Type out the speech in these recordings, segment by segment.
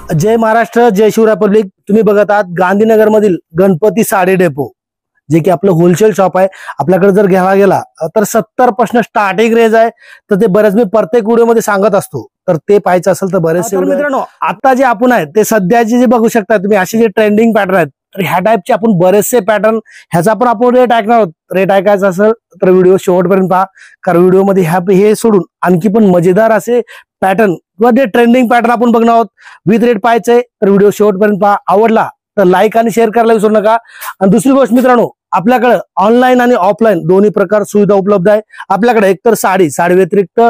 जय महाराष्ट्र, जय Shivray public. तुम्ही बघत आहात गांधीनगर मधील गणपती साडी डेपो, जे की आपलं होलसेल शॉप आहे. आपल्याकडे जर घ्यायला गेला तर 70% स्टार्टिंग रेंज आहे. तर ते बरेच मी प्रत्येक व्हिडिओ मध्ये सांगत असतो, तर ते पाहायचं असेल तर बरेचसे मित्रांनो आता जे आपण आहे ते सध्याचे जे बघू शकता तुम्ही, असे जे ट्रेंडिंग पॅटर्न आहेत, तर ह्या टाईपचे आपण बरेचसे पॅटर्न ह्याचा पण आपण रेट ऐकणार आहोत. रेट ऐकायचा असेल तर व्हिडिओ शेवटपर्यंत पहा, कारण व्हिडिओ मध्ये हे सोडून आणखी पण मजेदार असे पॅटर्न किंवा जे ट्रेंडिंग पॅटर्न आपण बघणार आहोत. विथ रेट पाहायचंय तर व्हिडिओ शेवटपर्यंत पहा. आवडला तर लाईक आणि शेअर करायला विसरू नका. आणि दुसरी गोष्ट मित्रांनो, आपल्याकडे ऑनलाईन आणि ऑफलाईन दोन्ही प्रकार सुविधा उपलब्ध आहे. आपल्याकडे एकतर साडी व्यतिरिक्त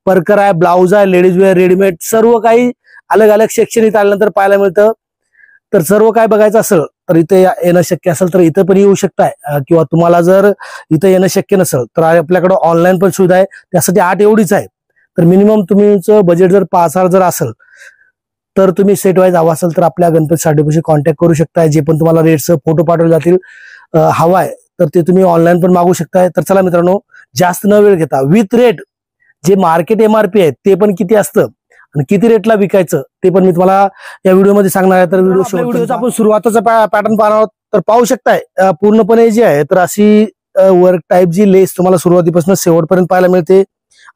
परकर आहे, ब्लाऊज आहे, लेडीज वेअर, रेडीमेड, सर्व काही अलग अलग सेक्शन इथे आल्यानंतर पाहायला मिळतं. तर सर्व काय बघायचं असेल तर इथे येणं शक्य असेल तर इथं पण येऊ शकताय, किंवा तुम्हाला जर इथं येणं शक्य नसेल तर आपल्याकडे ऑनलाईन पण सुविधा आहे. त्यासाठी 8 एवढीच आहे. तर मिनिमम तुमचं बजेट जर 5,000 जर असेल तर तुम्ही सेट वाईज हवा असेल तर आपल्या गणपती साडी डेपोशी कॉन्टॅक्ट करू शकताय. जे पण तुम्हाला रेटचं फोटो पाठवले जातील हवाय तर ते तुम्ही ऑनलाईन पण मागू शकताय. तर चला मित्रांनो, जास्त न वेळ घेता विथ रेट जे मार्केट MRP आहे ते पण किती असतं आणि किती रेटला विकायचं ते पण मी तुम्हाला या व्हिडिओमध्ये सांगणार आहे. तर व्हिडिओचा आपण सुरुवातीचा पॅटर्न पाहणार आहोत. तर पाहू शकताय पूर्णपणे जे आहे तर अशी वर्क टाईप जी लेस तुम्हाला सुरुवातीपासून शेवटपर्यंत पाहायला मिळते.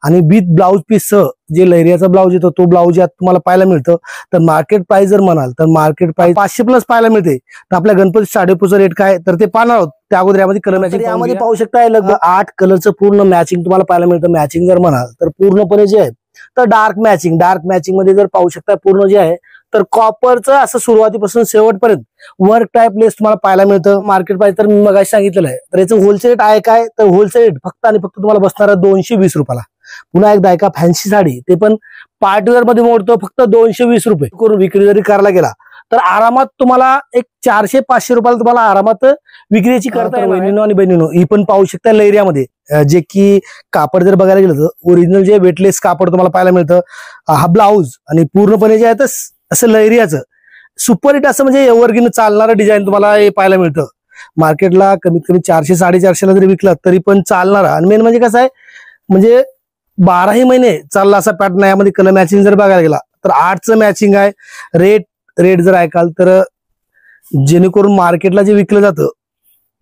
आणि विथ ब्लाऊज पीस जे लहरियाचा ब्लाऊज येतो तो ब्लाऊज यात तुम्हाला पाहायला मिळतं. तर मार्केट प्राइस जर म्हणाल तर मार्केट प्राइस 500+ पाहायला मिळते. तर आपल्या गणपती साडी डेपोचं रेट काय तर ते पाहणार आहोत. त्या अगोदर यामध्ये कलर मॅचिंग, यामध्ये पाहू शकताय लगभग 8 कलरचं पूर्ण मॅचिंग तुम्हाला पाहायला मिळतं. मॅचिंग जर म्हणाल तर पूर्णपणे जे आहे तर डार्क मॅचिंग मध्ये जर पाहू शकता पूर्ण जे आहे तर कॉपरचं असं सुरुवातीपासून शेवटपर्यंत वर्क टाईप लेस तुम्हाला पाहायला मिळतं. मार्केट प्राइस तर मी मगाशी सांगितलेलं आहे. तर याचं होलसेल रेट आहे काय तर होलसेल रेट फक्त आणि फक्त तुम्हाला बसणार आहे 220 रुपयाला. पुन्हा एकदा एका फॅन्सी साडी ते पण पार्टीवेअर मध्ये मोडतो फक्त 220 रुपये करून विक्री जरी करायला गेला तर आरामात तुम्हाला एक 400-500 रुपयाला तुम्हाला आरामात विक्रीची करता येईल. बहिणीनो आणि बहिणीनो, ही पण पाहू शकता लहरियामध्ये, जे की कापड जर बघायला गेलं तर ओरिजिनल जे वेटलेस कापड तुम्हाला पाहायला मिळतं. हा ब्लाऊज आणि पूर्णपणे जे आहे तर असं लहरियाचं सुपर हिट असं म्हणजे एव्हरग्रीन चालणारं डिझाईन तुम्हाला हे पाहायला मिळतं. मार्केटला कमीत कमी 400-450 ला जरी विकला तरी पण चालणारा. आणि मेन म्हणजे कसं आहे, म्हणजे 12ही महिने चालला असा पॅटर्न आहे. यामध्ये कलर मॅचिंग जर बघायला गेला तर 8चं मॅचिंग आहे. रेट जर ऐकाल तर जेणेकरून मार्केटला जे विकलं जातं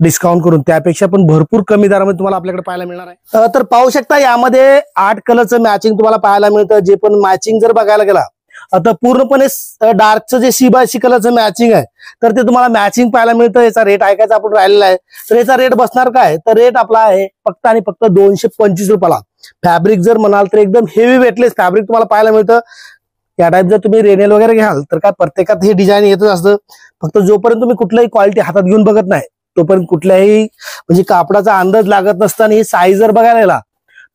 डिस्काउंट करून त्यापेक्षा पण भरपूर कमी दरामध्ये तुम्हाला आपल्याकडे पाहायला मिळणार आहे. तर पाहू शकता यामध्ये 8 कलरचं मॅचिंग तुम्हाला पाहायला मिळतं. जे पण मॅचिंग जर बघायला गेला आता पूर्णपणे डार्कचं जे सी कलरचं मॅचिंग आहे तर ते तुम्हाला मॅचिंग पाहायला मिळतं. याचा रेट ऐकायचा आपण राहिलेला आहे. तर याचा रेट बसणार काय तर रेट आपला आहे फक्त आणि फक्त 225 रुपयाला. फॅब्रिक जर म्हणाल तर एकदम हेवी वेटलेस फॅब्रिक तुम्हाला पाहायला मिळतं. या टाईप जर तुम्ही रेनेल वगैरे घ्याल तर काय प्रत्येकात हे डिझाईन येतच असतं. फक्त जोपर्यंत तुम्ही कुठल्याही क्वालिटी हातात घेऊन बघत नाही तोपर्यंत कुठल्याही म्हणजे कापडाचा अंदाज लागत नसता. आणि ही साईज जर बघायला गेला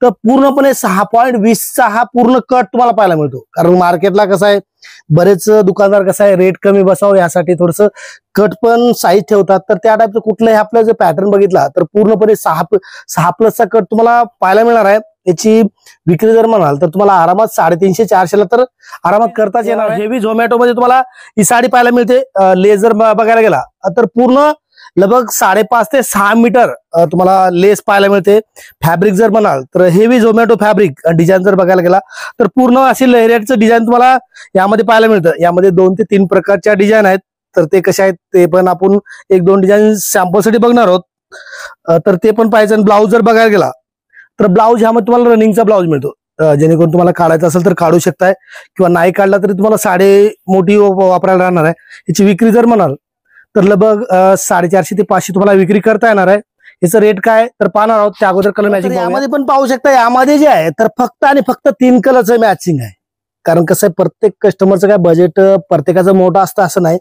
तर पूर्णपणे 6.20चा हा पूर्ण कट तुम्हाला पाहायला मिळतो. कारण मार्केटला कसं आहे, बरेच दुकानदार कसं आहे रेट कमी बसावं यासाठी थोडस कट पण साईज ठेवतात. तर त्या टाईपचं कुठलंही आपलं जर पॅटर्न बघितला तर पूर्णपणे 6+ कट तुम्हाला पाहायला मिळणार आहे. याची विक्री जर म्हणाल तर तुम्हाला आरामात 350-400 ला तर आरामात करताच येणार. हेवी झोमॅटो मध्ये तुम्हाला ही साडी पाहायला मिळते. लेस जर बघायला गेला तर पूर्ण लगभग 5.5 ते 6 मीटर तुम्हाला लेस पाहायला मिळते. फॅब्रिक जर म्हणाल तर हेवी झोमॅटो फॅब्रिक. डिझाईन जर बघायला गेला तर पूर्ण असे लहरियाचं डिझाईन तुम्हाला यामध्ये पाहायला मिळतं. यामध्ये 2 ते 3 प्रकारच्या डिझाईन आहेत. तर ते कसे आहेत ते पण आपण 1-2 डिझाईन सॅम्पलसाठी बघणार आहोत. तर ते पण पाहिजे. ब्लाऊज जर बघायला गेला तर ब्लाऊज ह्यामध्ये तुम्हाला रनिंगचा ब्लाऊज मिळतो. जेणेकरून तुम्हाला काढायचा असेल तर काढू शकताय, किंवा नाही काढला तरी तुम्हाला साडी मोठी वापरायला राहणार आहे. याची विक्री जर म्हणाल तर लगभग 450 ते 500 तुम्हाला विक्री करता येणार आहे. याचं रेट काय तर पाहणार आहोत. त्या अगोदर कलर मॅचिंग यामध्ये पण पाहू शकता. यामध्ये जे आहे तर फक्त आणि फक्त 3 कलरचं मॅचिंग आहे. कारण कसं आहे, प्रत्येक कस्टमरचं काय बजेट प्रत्येकाचं मोठं असतं असं नाही.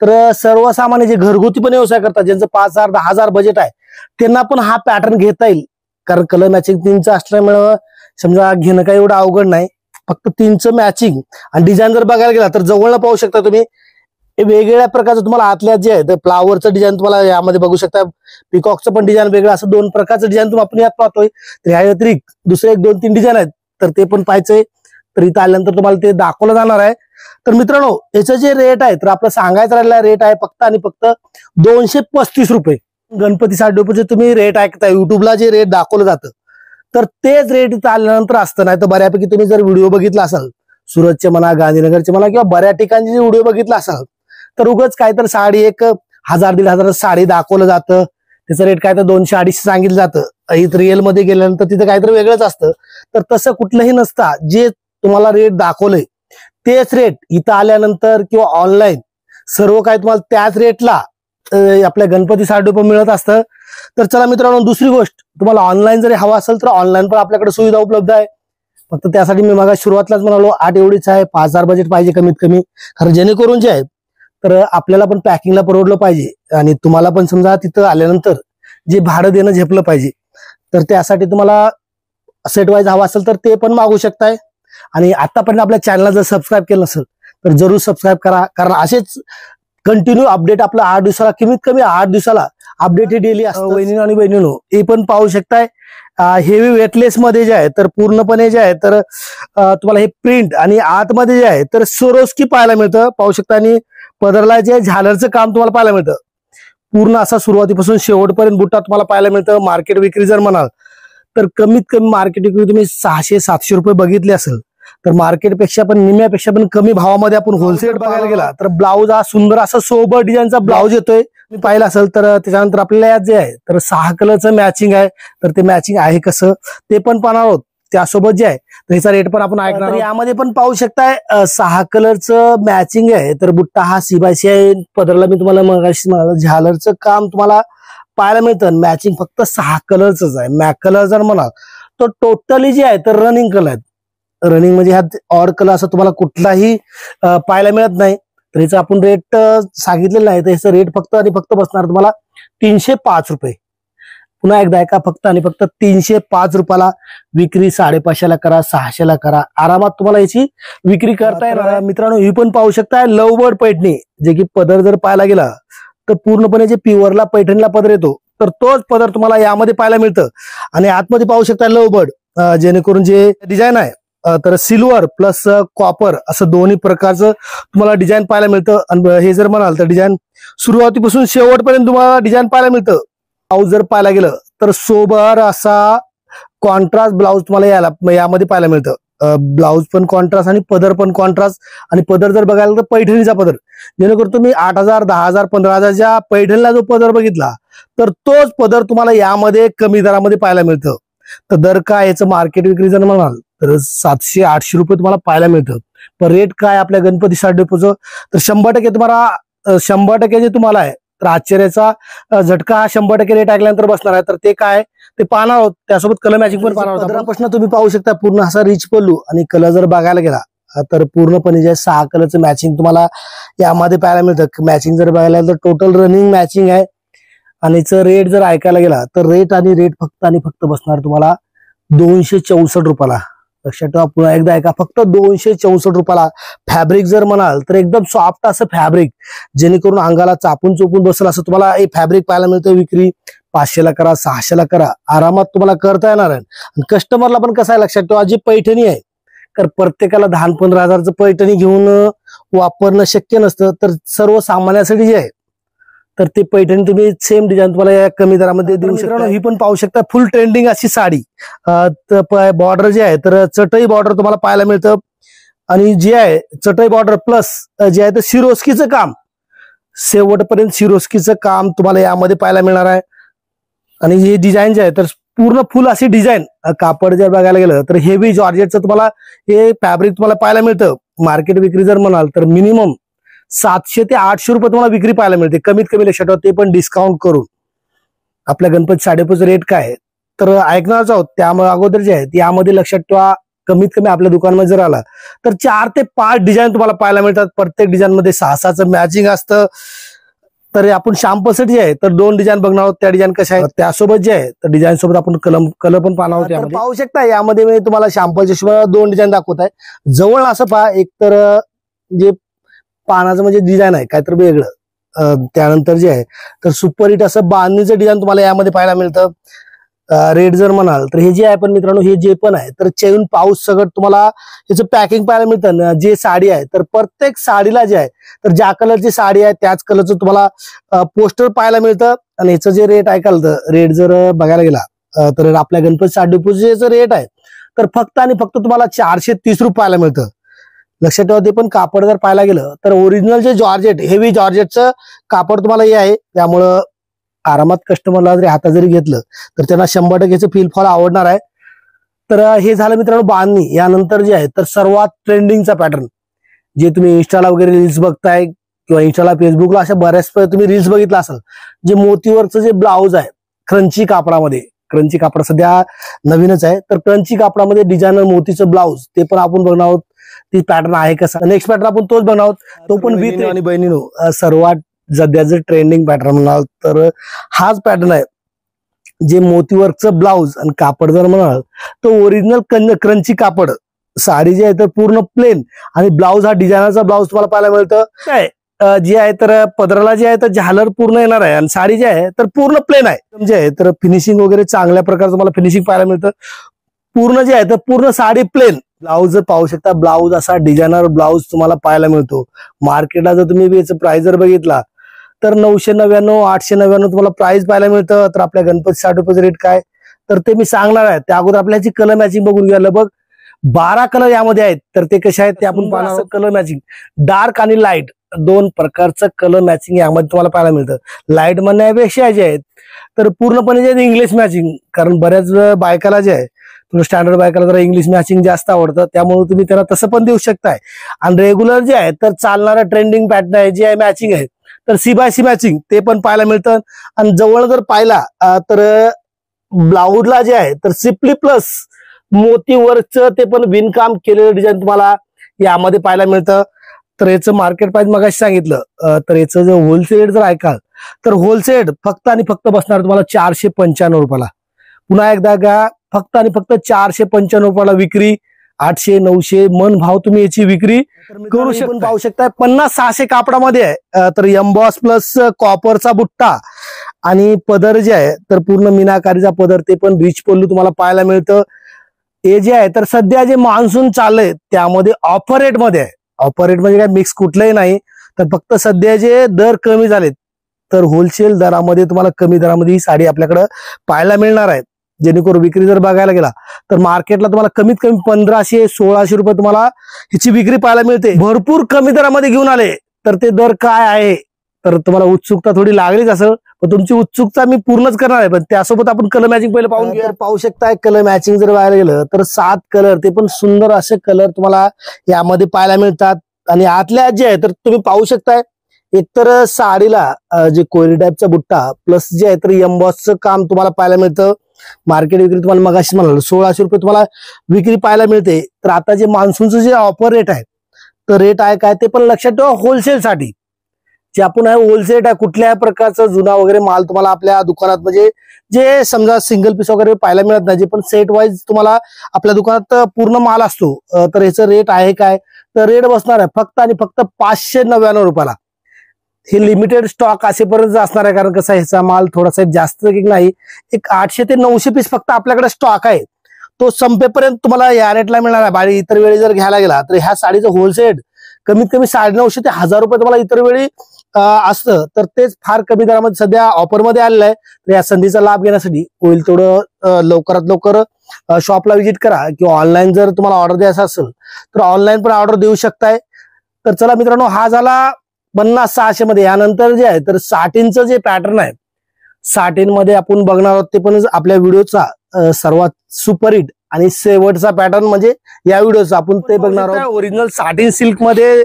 तर सर्वसामान्य जे घरगुती पण व्यवसाय करतात ज्यांचं 5,000-10,000 बजेट आहे त्यांना पण हा पॅटर्न घेता येईल. कारण कलर मॅचिंग 3चं असल्यामुळे समजा घेणं काही एवढं अवघड नाही. फक्त 3चं मॅचिंग. आणि डिझाईन जर बघायला गेला तर जवळनं पाहू शकता तुम्ही वेगवेगळ्या प्रकारचं तुम्हाला आतल्या जे आहे तर फ्लावरचं डिझाईन तुम्हाला यामध्ये बघू शकता. पिकॉकचं पण डिझाईन वेगळं, असं 2 प्रकारचं डिझाईन आपण यात पाहतोय. तर या व्यतिरिक्त दुसरे 1-2-3 डिझाईन आहेत तर ते पण पाहायचंय. तर इथं आल्यानंतर तुम्हाला ते दाखवलं जाणार आहे. तर मित्रांनो, याचं जे रेट आहे तर आपलं सांगायचं राहिलेला रेट आहे फक्त आणि फक्त 235 रुपये. गणपती साडी डेपोचे तुम्ही रेट ऐकताय, युट्यूबला जे रेट दाखवलं जातं तर तेच रेट इथं आल्यानंतर असतं. नाही तर बऱ्यापैकी तुम्ही जर व्हिडिओ बघितला असाल सुरतचे म्हणा, गांधीनगरचे म्हणा, किंवा बऱ्याच ठिकाणी जे व्हिडिओ बघितला असाल तर उगाच काय तर साडी 1000-1500 साडी दाखवलं जातं, त्याचं रेट काय तर 200-250 सांगितलं जातं. इथं रिअल मध्ये गेल्यानंतर तिथं काहीतरी वेगळंच असतं. तर तसं कुठलंही नसतं. जे तुम्हाला रेट दाखवलंय तेच रेट इथं आल्यानंतर किंवा ऑनलाईन सर्व काही तुम्हाला त्याच रेटला आपल्या गणपती साडी डेपो मिळत असतं. तर चला मित्रांनो, दुसरी गोष्ट, तुम्हाला ऑनलाईन जरी हवा असेल तर ऑनलाईन पण आपल्याकडे सुविधा उपलब्ध आहे. फक्त त्यासाठी मी मागा सुरुवातलाच म्हणालो 8 एवढीच आहे. 5000 बजेट पाहिजे कमीत कमी. कारण जेणेकरून जे आहे तर आपल्याला पण पॅकिंगला परवडलं पाहिजे आणि तुम्हाला पण समजा तिथं आल्यानंतर जे भाडं देणं झेपलं पाहिजे. तर त्यासाठी तुम्हाला सेट वाईज हवा असेल तर ते पण मागू शकताय. आणि आतापर्यंत आपल्या चॅनलला जर सबस्क्राईब केलं नसेल तर जरूर सबस्क्राईब करा. कारण असेच कंटिन्यू अपडेट आपलं 8 दिवसाला, कमीत कमी 8 दिवसाला अपडेट हे डेली असतं. वहिनी आणि बहिणीनो, हे पण पाहू शकताय हेवी वेटलेस मध्ये जे आहे तर पूर्णपणे जे आहे तर तुम्हाला हे प्रिंट आणि आतमध्ये जे आहे तर सोरोस्की पाहायला मिळतं, पाहू शकता. आणि पदरला जे झालरचं काम तुम्हाला पाहायला मिळतं. पूर्ण असा सुरुवातीपासून शेवटपर्यंत बुट्टा तुम्हाला पाहायला मिळतं. मार्केट विक्री जर म्हणाल तर कमीत कमी मार्केट विक्री तुम्ही 600-700 रुपये बघितले असेल तर मार्केटपेक्षा पण निम्म्यापेक्षा पण कमी भावामध्ये आपण होलसेल बघायला गेला तर ब्लाऊज हा सुंदर असा सोबर डिझाईनचा ब्लाऊज येतोय. मी पाहिलं असेल तर त्याच्यानंतर आपल्याला यात जे आहे तर 6 कलरचं मॅचिंग आहे. तर ते मॅचिंग आहे कसं ते पण पाहणार आहोत. त्यासोबत जे आहे तर ह्याचा रेट पण आपण ऐकणार. यामध्ये पण पाहू शकताय 6 कलरचं मॅचिंग आहे. तर बुट्टा हा सीबायसी आहे. पदरला मी तुम्हाला मगाशी झालरचं काम तुम्हाला पाहायला मिळतं. मॅचिंग फक्त 6 कलरच आहे. मॅक कलर जर म्हणाल तर टोटली जे आहे तर रनिंग कलर आहेत. रनिंग म्हणजे ह्यात ऑर कलर असं तुम्हाला कुठलाही पाहायला मिळत नाही. तर ह्याचा आपण रेट सांगितलेलं नाही. तर ह्याचं रेट फक्त आणि फक्त बसणार तुम्हाला 305 रुपये. पुन्हा एकदा ऐका, फक्त आणि फक्त 305 रुपयाला विक्री 550ला करा, 600ला करा, आरामात तुम्हाला याची विक्री करता येणार. मित्रांनो, ही पण पाहू शकताय लवबर्ड पैठणी, जे की पदर जर पाहायला गेला तर पूर्णपणे जे प्युअरला पैठणीला पदर येतो तर तोच पदर तुम्हाला यामध्ये पाहायला मिळतं. आणि आतमध्ये पाहू शकता लवबर्ड, जेणेकरून जे डिझाईन आहे तर सिल्वर प्लस कॉपर असं दोन्ही प्रकारचं तुम्हाला डिझाईन पाहायला मिळतं. आणि हे जर म्हणाल तर डिझाईन सुरुवातीपासून शेवटपर्यंत तुम्हाला डिझाईन पाहायला मिळतं. ब्लाऊज जर पाहायला गेलं तर सोबर असा कॉन्ट्रास्ट ब्लाऊज तुम्हाला यामध्ये पाहायला मिळतं. ब्लाऊज पण कॉन्ट्रास्ट आणि पदर पण कॉन्ट्रास्ट. आणि पदर जर बघायला तर पैठणीचा पदर, जेणेकरून तुम्ही 8000, 10000, 15000च्या पैठणीला जो पदर बघितला तर तोच पदर तुम्हाला यामध्ये कमी दरामध्ये पाहायला मिळतं. तर दर काय याचं मार्केट विक्री जर म्हणाल तर 700-800 रुपये तुम्हाला पाहायला मिळतं. पण रेट काय आपल्या गणपती साडी डेपोचं तर 100% तुम्हाला 100% जे तुम्हाला आहे तर आश्चर्याचा झटका हा 100% रेट ऐकल्यानंतर बसणार आहे. तर ते काय ते पाहणार आहोत. त्यासोबत कलर मॅचिंग पण पाहणार आहोत. पदरापासून तुम्ही पाहू शकता पूर्ण असा रिच पल्लू. आणि कलर जर बघायला गेला तर पूर्णपणे जे 6 कलरचं मॅचिंग तुम्हाला यामध्ये पाहायला मिळतं. मॅचिंग जर बघायला तर टोटल रनिंग मॅचिंग आहे. आणि याचं रेट जर ऐकायला गेला तर रेट फक्त आणि फक्त बसणार तुम्हाला 264 रुपयाला. लक्षात ठेवा, पुन्हा एकदा ऐका, फक्त 264 रुपयाला. फॅब्रिक जर म्हणाल तर एकदम सॉफ्ट असं फॅब्रिक, जेणेकरून अंगाला चापून चोपून बसेल असं तुम्हाला हे फॅब्रिक पाहायला मिळतं. विक्री 500ला करा, 600ला करा, आरामात तुम्हाला करता येणार आहे. आणि कस्टमरला पण कसं आहे लक्षात ठेवा, जी पैठणी आहे तर प्रत्येकाला 10-15 हजारचं पैठणी घेऊन वापरणं शक्य नसतं. तर सर्वसामान्यासाठी जे आहे तर ते पैठणी तुम्ही सेम डिझाईन तुम्हाला या कमी दरामध्ये देऊ शकता. ही पण पाहू शकता फुल ट्रेंडिंग अशी साडी. बॉर्डर जे आहे तर चटई बॉर्डर तुम्हाला पाहायला मिळतं. आणि जे आहे चटई बॉर्डर प्लस जे आहे तर सिरोस्कीचं काम, शेवटपर्यंत सिरोस्कीचं काम तुम्हाला यामध्ये पाहायला मिळणार आहे. आणि हे डिझाईन जे आहे तर पूर्ण फुल अशी डिझाईन. कापड जर बघायला गेलं तर हेवी जॉर्जेटचं तुम्हाला हे फॅब्रिक तुम्हाला पाहायला मिळतं. मार्केट विक्री जर म्हणाल तर मिनिमम 700 ते 800 रुपये तुम्हाला विक्री पाहायला मिळते कमीत कमी. लक्षात ठेवा, ते पण डिस्काउंट करून. आपल्या गणपती साडी डेपोचं रेट काय आहे तर ऐकणारच आहोत. त्यामुळे अगोदर जे आहे यामध्ये लक्षात ठेवा, कमीत कमी आपल्या दुकानामध्ये जर आला तर 4 ते 5 डिझाईन तुम्हाला पाहायला मिळतात. प्रत्येक डिझाईन मध्ये 6-6चं मॅचिंग असतं. तर आपण शॅम्पलसाठी जे आहे तर 2 डिझाईन बघणार आहोत. त्या डिझाईन कशा आहेत त्यासोबत जे आहे तर डिझाईन सोबत आपण कलर पण पाहणार आहोत. पाहू शकता यामध्ये मी तुम्हाला शॅम्पलच्या शिवाय 2 डिझाईन दाखवत आहे. जवळ असं पहा, एक तर जे पानाचं म्हणजे डिझाईन आहे काहीतरी वेगळं. त्यानंतर जे आहे तर सुपर हिट असं बांधणीचं डिझाईन तुम्हाला यामध्ये पाहायला मिळतं. रेट जर म्हणाल तर हे जे आहे पण मित्रांनो हे जे पण आहे तर चेन पाऊस सगळं तुम्हाला याचं पॅकिंग पाहायला मिळतं. जे साडी आहे तर प्रत्येक साडीला जे आहे तर ज्या कलरची साडी आहे त्याच कलरचं तुम्हाला पोस्टर पाहायला मिळतं. आणि याचं जे रेट ऐकाल तर रेट जर बघायला गेला तर आपल्या गणपती साडी डेपोचं रेट आहे तर फक्त आणि फक्त तुम्हाला 430 रुपये पाहायला मिळतं. लक्षात ठेवा. ते पण कापड जर पाहायला गेलं तर ओरिजिनल जे जॉर्जेट, हेवी जॉर्जेटचं कापड तुम्हाला हे आहे. त्यामुळं आरामात कस्टमरला जरी हातात जरी घेतलं तर त्यांना 100% फील फॉल आवडणार आहे. तर हे झालं मित्रांनो बांधणी. यानंतर जे आहे तर सर्वात ट्रेंडिंगचा पॅटर्न, जे तुम्ही इन्स्टाला वगैरे रील्स बघताय किंवा इन्स्टाला फेसबुकला अशा बऱ्याच तुम्ही रील्स बघितला असाल, जे मोतीवरचं जे ब्लाऊज आहे क्रंची कापडामध्ये. क्रंची कापड सध्या नवीनच आहे. तर क्रंची कापडामध्ये डिझायनर मोतीचं ब्लाऊज ते पण आपण बघणार आहोत. ती पॅटर्न आहे कसा. नेक्स्ट पॅटर्न आपण तोच बघणार आहोत, तो पण विथ आणि बहिणीनो सर्वात सध्याचं ट्रेंडिंग पॅटर्न म्हणाल तर हाच पॅटर्न आहे, जे मोतीवर्कचं ब्लाऊज आणि कापड जर म्हणाल तर ओरिजिनल क्रंची कापड. साडी जी आहे तर पूर्ण प्लेन आणि ब्लाऊज हा डिझायनरचा ब्लाऊज तुम्हाला पाहायला मिळतं. काय जे आहे तर पदराला जे आहे तर झालर पूर्ण येणार आहे आणि साडी जी आहे तर पूर्ण प्लेन आहे. जे आहे तर फिनिशिंग वगैरे चांगल्या प्रकारचं तुम्हाला फिनिशिंग पाहायला मिळतं. पूर्ण जे आहे तर पूर्ण साडी प्लेन. ब्लाऊज पाहू शकता, ब्लाऊज असा डिझायनर ब्लाऊज तुम्हाला पाहायला मिळतो. मार्केटला जर तुम्ही याचा प्राइस जर बघितला तर 999 899 तुम्हाला प्राइस पाहायला मिळतं. तर आपल्या गणपती साडीचं रेट काय तर ते मी सांगणार आहे. त्या अगोदर आपल्याची कलर मॅचिंग बघून घ्या. बघ 12 कलर यामध्ये आहेत. तर ते कसे आहेत ते आपण पाहणार. कलर मॅचिंग डार्क आणि लाईट दोन प्रकारचं कलर मॅचिंग यामध्ये तुम्हाला पाहायला मिळतं. लाईट म्हणण्यापेक्षा जे आहेत तर पूर्णपणे जे इंग्लिश मॅचिंग, कारण बऱ्याच बायकाला जे आहे तुला स्टँडर्ड बायकाला जरा इंग्लिश मॅचिंग जास्त आवडतं, त्यामुळे तुम्ही त्याला तसं पण देऊ शकताय. आणि रेग्युलर जे आहे तर चालणारा ट्रेंडिंग पॅटर्न आहे जे आहे मॅचिंग आहे तर C/C मॅचिंग ते पण पाहायला मिळतं. आणि जवळ जर पाहिला तर ब्लाऊजला जे आहे तर सिम्पली प्लस मोती वर्कचं ते पण विणकाम केलेलं डिझाईन तुम्हाला यामध्ये पाहायला मिळतं. तर याचं मार्केट प्राइस मगाशी सांगितलं तर याचं जर होलसेल जर ऐकाल तर होलसेल फक्त आणि फक्त बसणार तुम्हाला 495 रुपयाला. पुन्हा एकदा का फक्त आणि फक्त 495 रुपयाला विक्री. 800 900 मन भाव तुम्ही याची विक्री करू शकता. पाहू शकता 50-600 कापडामध्ये आहे. तर एम्बॉस प्लस कॉपरचा बुट्टा आणि पदर जे आहे तर पूर्ण मीनाकारीचा पदर, ते पण रिच पल्लू तुम्हाला पाहायला मिळतं. हे जे आहे तर सध्या जे मान्सून चाललंय त्यामध्ये ऑफर रेट मध्ये आहे. ऑफर रेट म्हणजे काय मिक्स कुठलंही नाही, तर फक्त सध्या जे दर कमी झालेत तर होलसेल दरामध्ये तुम्हाला कमी दरामध्ये ही साडी आपल्याकडे पाहायला मिळणार आहे. जेणेकरून विक्री जर बघायला गेला तर मार्केटला तुम्हाला कमीत कमी 1500-1600 रुपये तुम्हाला ह्याची विक्री पाहायला मिळते. भरपूर कमी दरामध्ये घेऊन आले तर ते दर काय आहे तर तुम्हाला उत्सुकता थोडी लागलीच असेल, पण तुमची उत्सुकता मी पूर्णच करणार आहे. पण त्यासोबत आपण कलर मॅचिंग पहिले पाहून घ्या. पाहू शकताय कलर मॅचिंग जर बघायला गेलं तर 7 कलर, ते पण सुंदर असे कलर तुम्हाला यामध्ये पाहायला मिळतात. आणि आतल्या जे आहे तर तुम्ही पाहू शकताय एकतर साडीला जे कोयरी टाईपचा बुट्टा प्लस जे आहे तर एम्बॉसचं काम तुम्हाला पाहायला मिळतं. मार्केट विक्री तुम्हाला मगाशी म्हणाल 1600 रुपये तुम्हाला विक्री पाहायला मिळते. तर आता जे मान्सूनचं जे ऑफर रेट आहे तर रेट आहे काय ते पण लक्षात ठेवा. होलसेल साठी जे आपण आहे होलसेल आहे, कुठल्याही प्रकारचा जुना वगैरे माल तुम्हाला आपल्या दुकानात म्हणजे जे समजा सिंगल पीस वगैरे पाहायला मिळत नाही, जे पण सेट वाईज तुम्हाला आपल्या दुकानात पूर्ण माल असतो. तर याचं रेट आहे काय तर रेट बसणार आहे फक्त आणि फक्त 599 रुपयाला. हे लिमिटेड स्टॉक असेपर्यंत असणार आहे, कारण कसं ह्याचा माल थोडासा जास्त नाही, एक 800 ते 900 पीस फक्त आपल्याकडे स्टॉक आहे. तो संपेपर्यंत तुम्हाला या रेटला मिळणार आहे. बाकी इतर वेळी जर घ्यायला गेला तर ह्या साडीचं होलसेल कमीत कमी 950 ते 1000 रुपये तुम्हाला इतर वेळी असतं. तर तेच फार कमी दरामध्ये सध्या ऑफरमध्ये आलेलं आहे. तर या संधीचा लाभ घेण्यासाठी होईल तेवढं लवकरात लवकर शॉपला व्हिजिट करा, किंवा ऑनलाईन जर तुम्हाला ऑर्डर द्यायचा असेल तर ऑनलाईन पण ऑर्डर देऊ शकताय. तर चला मित्रांनो, हा झाला 50-600 मध्ये. यानंतर जे आहे तर साटिनचं जे पॅटर्न आहे, साटिन मध्ये आपण बघणार आहोत. ते पण आपल्या व्हिडिओचा सर्वात सुपरहिट आणि शेवटचा पॅटर्न म्हणजे या व्हिडिओचा आपण ते बघणार आहोत. ओरिजिनल साटिन सिल्क मध्ये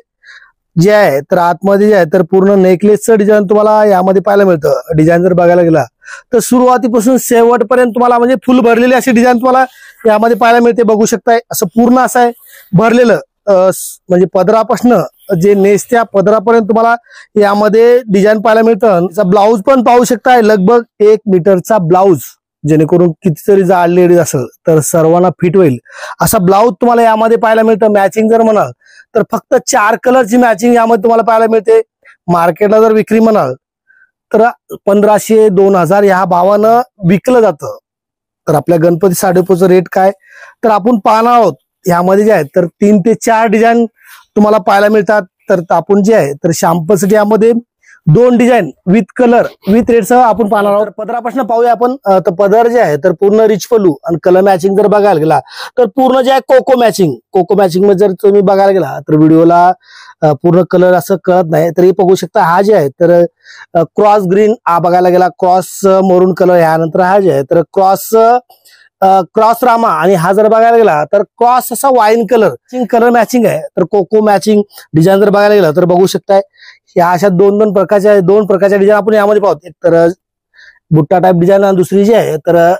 जे आहे तर आतमध्ये जे आहे तर पूर्ण नेकलेसचं डिझाईन तुम्हाला यामध्ये पाहायला मिळतं. डिझाईन जर बघायला गेला तर सुरुवातीपासून शेवटपर्यंत तुम्हाला म्हणजे फुल भरलेले असे डिझाईन तुम्हाला यामध्ये पाहायला मिळते. बघू शकताय असं पूर्ण असं आहे भरलेलं, म्हणजे पदरापासून जे नेसत्या पदरापर्यंत तुम्हाला यामध्ये डिझाईन पाहायला मिळतं. ब्लाऊज पण पाहू शकताय लगभग 1 मीटरचा ब्लाऊज, जेणेकरून कितीतरी जाड लेडीज असेल तर सर्वांना फिट होईल असा ब्लाऊज तुम्हाला यामध्ये पाहायला मिळतं. मॅचिंग जर म्हणाल तर फक्त 4 कलरची मॅचिंग यामध्ये तुम्हाला पाहायला मिळते. मार्केटला जर विक्री म्हणाल तर 1500-2000 ह्या भावानं विकलं जातं. तर आपल्या गणपती साडेपोचं रेट काय तर आपण पाहणार आहोत. यामध्ये जे आहे तर 3 ते 4 डिझाईन तुम्हाला पाहायला मिळतात. तर आपण जे आहे तर शॅम्पलसाठी यामध्ये 2 डिझाईन विथ कलर विथ रेटसह आपण पाहणार आहोत. पदरापासून पाहूया आपण. तर पदर जे आहे तर पूर्ण रिच पल्लू आणि कलर मॅचिंग जर बघायला गेला तर पूर्ण जे आहे कोको मॅचिंग मध्ये जर तुम्ही बघायला गेला तर व्हिडिओला पूर्ण कलर असं कळत नाही. तर हे बघू शकता. हा जे आहे तर क्रॉस ग्रीन हा बघायला गेला, क्रॉस मरून कलर, यानंतर हा जे आहे तर क्रॉस रामा, आणि हा जर बघायला गेला तर क्रॉस असा वाईन कलर मॅचिंग आहे. तर कोको मॅचिंग डिझाईन जर बघायला गेला तर बघू शकताय या अशा दोन प्रकारच्या डिझाईन आपण यामध्ये पाहतो. एक तर बुट्टा टाईप डिझाईन आणि दुसरी जी आहे तर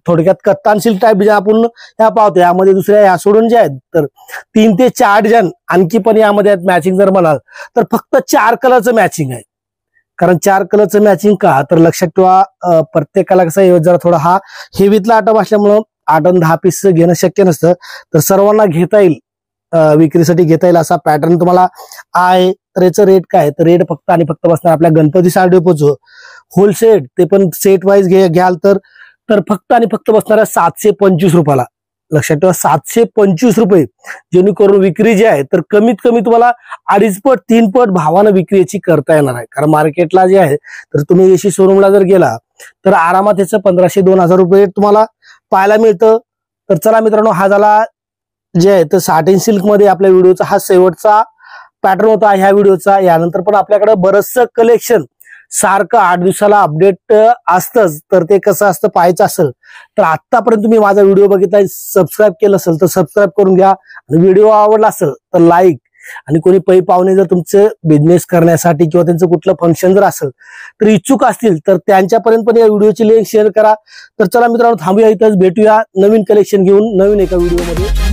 थोडक्यात कत्तान सिल्क टाईप डिझाईन आपण ह्या पाहतो. यामध्ये दुसऱ्या या सोडून जे आहेत तर 3 ते 4 डिझाईन आणखी पण यामध्ये आहेत मॅचिंग. जर म्हणाल तर फक्त 4 कलरचं मॅचिंग आहे. कारण 4 कलरचं मॅचिंग का तर लक्षात ठेवा प्रत्येकाला कसं जरा थोडा हा हेवीतला आटम असल्यामुळं 8 आणि 10 पीस घेणं शक्य नसतं. तर सर्वांना घेता येईल, विक्रीसाठी घेता येईल असा पॅटर्न तुम्हाला आहे. तर याचं रेट काय तर रेट फक्त आणि फक्त बसणार आपल्या गणपती साडी डेपोचं होलसेल, ते पण सेट वाईज घ्याल तर फक्त आणि फक्त बसणार आहे 725 रुपयाला. लक्षात ठेवा 725 रुपये, जेणेकरून विक्री जी आहे तर कमीत कमी तुम्हाला 2.5 पट 3 पट भावानं विक्री याची करता येणार आहे. कारण मार्केटला जे आहे तर तुम्ही एसी शोरूमला जर गेला तर आरामात याचं 1500-2000 रुपये तुम्हाला पाहायला मिळतं. तर चला मित्रांनो, हा झाला जे आहे तर साटिन सिल्क मध्ये आपल्या व्हिडिओचा हा शेवटचा पॅटर्न होता ह्या व्हिडिओचा. यानंतर पण आपल्याकडे बरचसं कलेक्शन सारखं 8 दिवसाला अपडेट असतंच. तर ते कसं असतं पाहायचं असेल तर आतापर्यंत तुम्ही माझा व्हिडिओ बघितलाय, सबस्क्राईब केलं असेल तर सबस्क्राईब करून घ्या. आणि व्हिडिओ आवडला असेल तर लाईक, आणि कोणी पै पाहुणे जर तुमचे बिझनेस करण्यासाठी किंवा त्यांचं कुठलं फंक्शन जर असेल तर इच्छुक असतील तर त्यांच्यापर्यंत पण या व्हिडिओची लिंक शेअर करा. तर चला मित्रांनो, थांबूया इथंच, भेटूया नवीन कलेक्शन घेऊन नवीन एका व्हिडिओमध्ये.